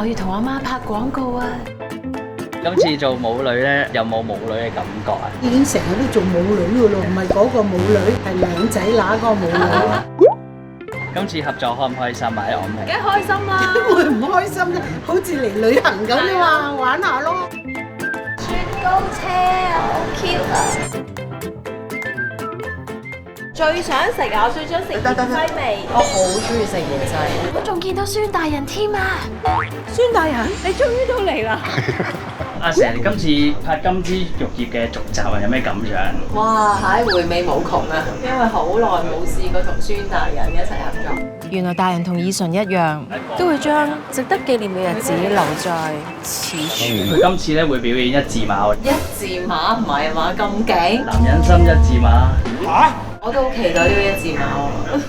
我要同阿媽拍廣告啊！今次做舞女咧，有冇舞女嘅感覺啊？已經成日都做舞女噶咯，唔係嗰個舞女，係兩仔乸嗰個舞女。今次合作開唔開心啊？喺我明，梗係開心啦！會唔開心咧？好似嚟旅行咁啫嘛，玩下咯。雪糕車啊，好 cute 啊！最想食啊！我最想食芫茜味，我好中意食芫茜。我仲見到孫大人添啊！孫大人，你終於都嚟啦！阿成今次拍《金枝玉葉》嘅續集啊，有咩感想？哇，係回味無窮啊！因為好耐冇試過同孫大人一齊合作。原來大人同以純一樣，都會將值得紀念嘅日子留在此處。佢今次咧會表演一字馬喎，一字馬唔係嘛咁勁？男人心一字馬。我都好期待呢個一字馬喎。